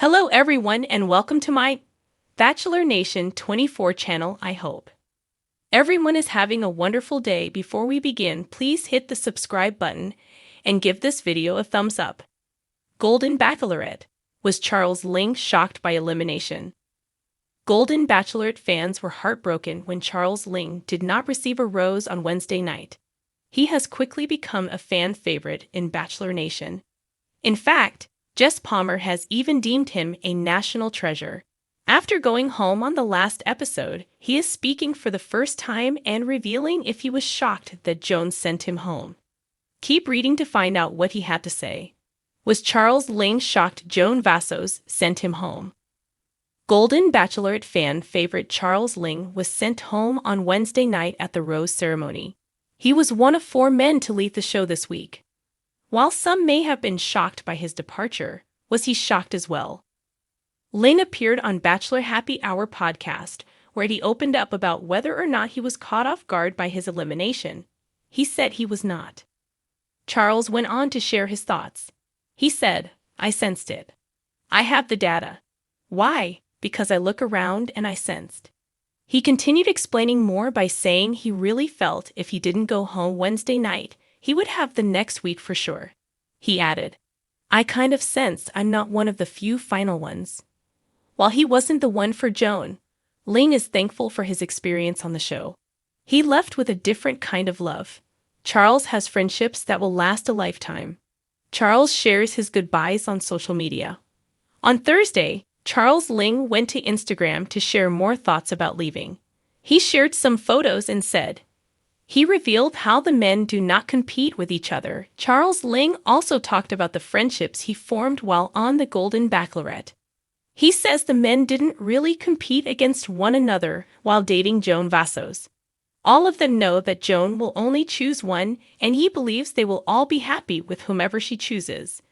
Hello everyone and welcome to my Bachelor Nation 24 channel. I hope everyone is having a wonderful day. Before we begin, please hit the subscribe button and give this video a thumbs up. Golden Bachelorette. Was Charles Ling shocked by elimination? Golden Bachelorette fans were heartbroken when Charles Ling did not receive a rose on Wednesday night. He has quickly become a fan favorite in Bachelor Nation. In fact, Jess Palmer has even deemed him a national treasure. After going home on the last episode, he is speaking for the first time and revealing if he was shocked that Joan sent him home. Keep reading to find out what he had to say. Was Charles Ling shocked Joan Vassos sent him home? Golden Bachelorette fan favorite Charles Ling was sent home on Wednesday night at the rose ceremony. He was one of 4 men to leave the show this week. While some may have been shocked by his departure, was he shocked as well? Ling appeared on Bachelor Happy Hour podcast, where he opened up about whether or not he was caught off guard by his elimination. He said he was not. Charles went on to share his thoughts. He said, "I sensed it. I have the data. Why? Because I look around and I sensed." He continued explaining more by saying he really felt if he didn't go home Wednesday night, he would have the next week for sure. He added, "I kind of sense I'm not one of the few final ones." While he wasn't the one for Joan, Ling is thankful for his experience on the show. He left with a different kind of love. Charles has friendships that will last a lifetime. Charles shares his goodbyes on social media. On Thursday, Charles Ling went to Instagram to share more thoughts about leaving. He shared some photos and said, he revealed how the men do not compete with each other. Charles Ling also talked about the friendships he formed while on the Golden Bachelorette. He says the men didn't really compete against one another while dating Joan Vassos. All of them know that Joan will only choose one, and he believes they will all be happy with whomever she chooses.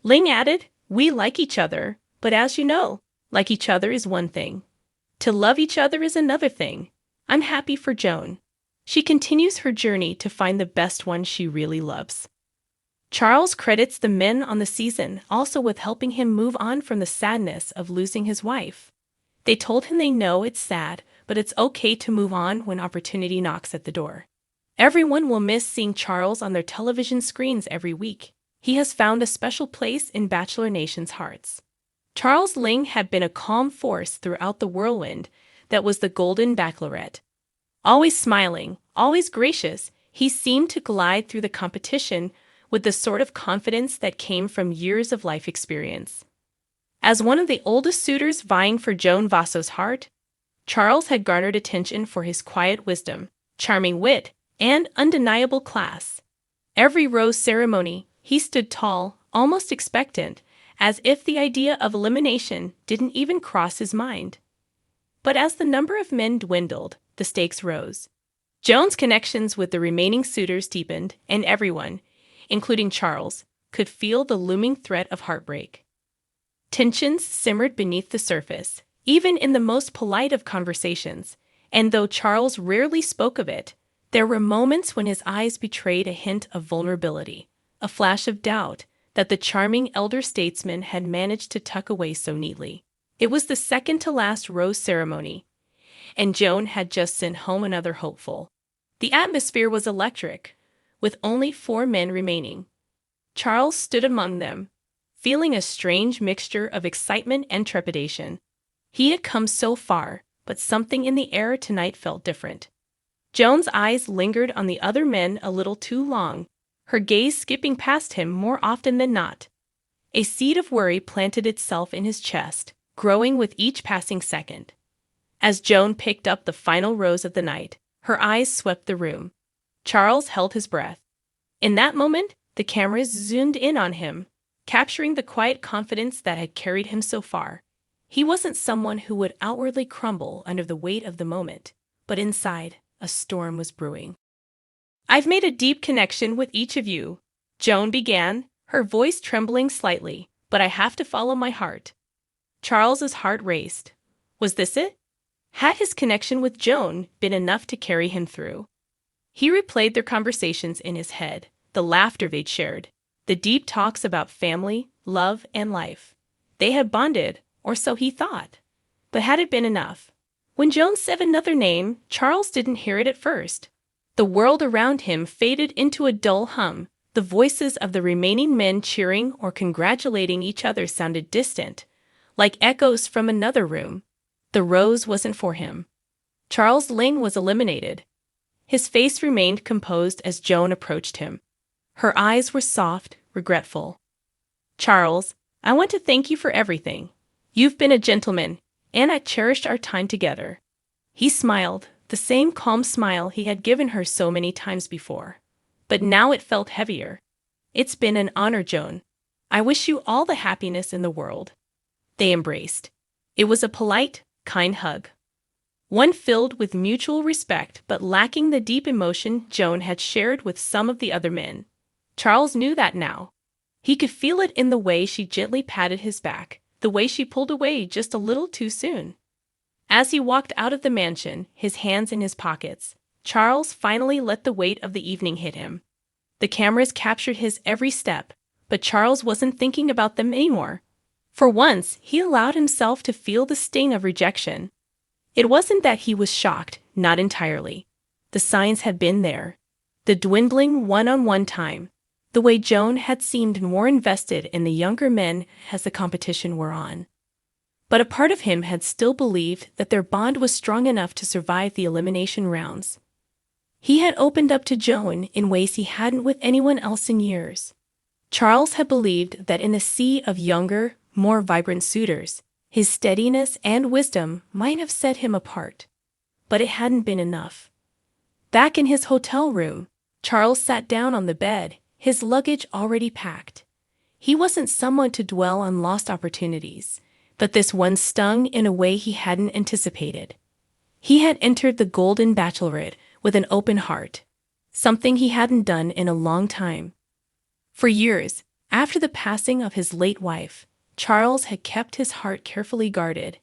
Ling added, "We like each other, but as you know, like each other is one thing. To love each other is another thing. I'm happy for Joan. She continues her journey to find the best one she really loves." Charles credits the men on the season also with helping him move on from the sadness of losing his wife. They told him they know it's sad, but it's okay to move on when opportunity knocks at the door. Everyone will miss seeing Charles on their television screens every week. He has found a special place in Bachelor Nation's hearts. Charles Ling had been a calm force throughout the whirlwind that was the Golden Bachelorette. Always smiling, always gracious, he seemed to glide through the competition with the sort of confidence that came from years of life experience. As one of the oldest suitors vying for Joan Vassos' heart, Charles had garnered attention for his quiet wisdom, charming wit, and undeniable class. Every rose ceremony, he stood tall, almost expectant, as if the idea of elimination didn't even cross his mind. But as the number of men dwindled, the stakes rose. Joan's connections with the remaining suitors deepened, and everyone, including Charles, could feel the looming threat of heartbreak. Tensions simmered beneath the surface, even in the most polite of conversations, and though Charles rarely spoke of it, there were moments when his eyes betrayed a hint of vulnerability, a flash of doubt that the charming elder statesman had managed to tuck away so neatly. It was the second-to-last rose ceremony, and Joan had just sent home another hopeful. The atmosphere was electric, with only 4 men remaining. Charles stood among them, feeling a strange mixture of excitement and trepidation. He had come so far, but something in the air tonight felt different. Joan's eyes lingered on the other men a little too long, her gaze skipping past him more often than not. A seed of worry planted itself in his chest, growing with each passing second. As Joan picked up the final rose of the night, her eyes swept the room. Charles held his breath. In that moment, the cameras zoomed in on him, capturing the quiet confidence that had carried him so far. He wasn't someone who would outwardly crumble under the weight of the moment, but inside, a storm was brewing. "I've made a deep connection with each of you," Joan began, her voice trembling slightly, "but I have to follow my heart." Charles's heart raced. Was this it? Had his connection with Joan been enough to carry him through? He replayed their conversations in his head, the laughter they'd shared, the deep talks about family, love, and life. They had bonded, or so he thought. But had it been enough? When Joan said another name, Charles didn't hear it at first. The world around him faded into a dull hum. The voices of the remaining men cheering or congratulating each other sounded distant, like echoes from another room. The rose wasn't for him. Charles Ling was eliminated. His face remained composed as Joan approached him. Her eyes were soft, regretful. "Charles, I want to thank you for everything. You've been a gentleman, and I cherished our time together." He smiled, the same calm smile he had given her so many times before. But now it felt heavier. "It's been an honor, Joan. I wish you all the happiness in the world." They embraced. It was a polite, kind hug. One filled with mutual respect but lacking the deep emotion Joan had shared with some of the other men. Charles knew that now. He could feel it in the way she gently patted his back, the way she pulled away just a little too soon. As he walked out of the mansion, his hands in his pockets, Charles finally let the weight of the evening hit him. The cameras captured his every step, but Charles wasn't thinking about them anymore. For once, he allowed himself to feel the sting of rejection. It wasn't that he was shocked, not entirely. The signs had been there. The dwindling one-on-one time, the way Joan had seemed more invested in the younger men as the competition wore on. But a part of him had still believed that their bond was strong enough to survive the elimination rounds. He had opened up to Joan in ways he hadn't with anyone else in years. Charles had believed that in a sea of younger, more vibrant suitors, his steadiness and wisdom might have set him apart. But it hadn't been enough. Back in his hotel room, Charles sat down on the bed, his luggage already packed. He wasn't someone to dwell on lost opportunities, but this one stung in a way he hadn't anticipated. He had entered the Golden Bachelorette with an open heart, something he hadn't done in a long time. For years, after the passing of his late wife, Charles had kept his heart carefully guarded,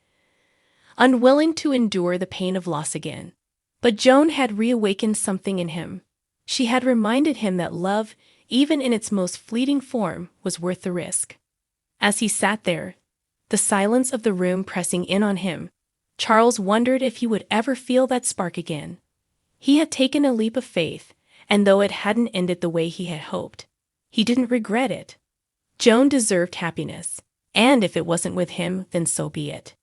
unwilling to endure the pain of loss again. But Joan had reawakened something in him. She had reminded him that love, even in its most fleeting form, was worth the risk. As he sat there, the silence of the room pressing in on him, Charles wondered if he would ever feel that spark again. He had taken a leap of faith, and though it hadn't ended the way he had hoped, he didn't regret it. Joan deserved happiness, and if it wasn't with him, then so be it.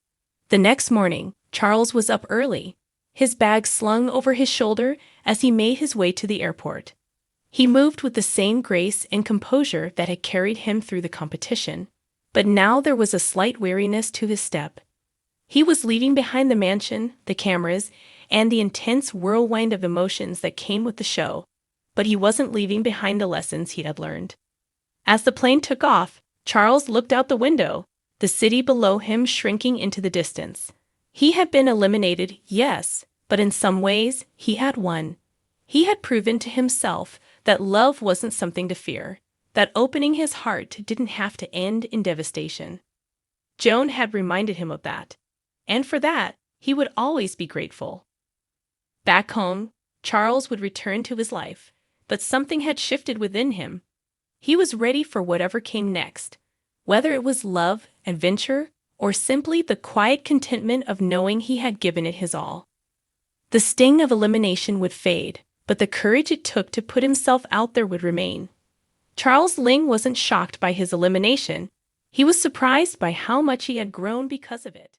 The next morning, Charles was up early, his bag slung over his shoulder as he made his way to the airport. He moved with the same grace and composure that had carried him through the competition, but now there was a slight weariness to his step. He was leaving behind the mansion, the cameras, and the intense whirlwind of emotions that came with the show, but he wasn't leaving behind the lessons he had learned. As the plane took off, Charles looked out the window, the city below him shrinking into the distance. He had been eliminated, yes, but in some ways, he had won. He had proven to himself that love wasn't something to fear, that opening his heart didn't have to end in devastation. Joan had reminded him of that, and for that, he would always be grateful. Back home, Charles would return to his life, but something had shifted within him. He was ready for whatever came next, whether it was love, adventure, or simply the quiet contentment of knowing he had given it his all. The sting of elimination would fade, but the courage it took to put himself out there would remain. Charles Ling wasn't shocked by his elimination. He was surprised by how much he had grown because of it.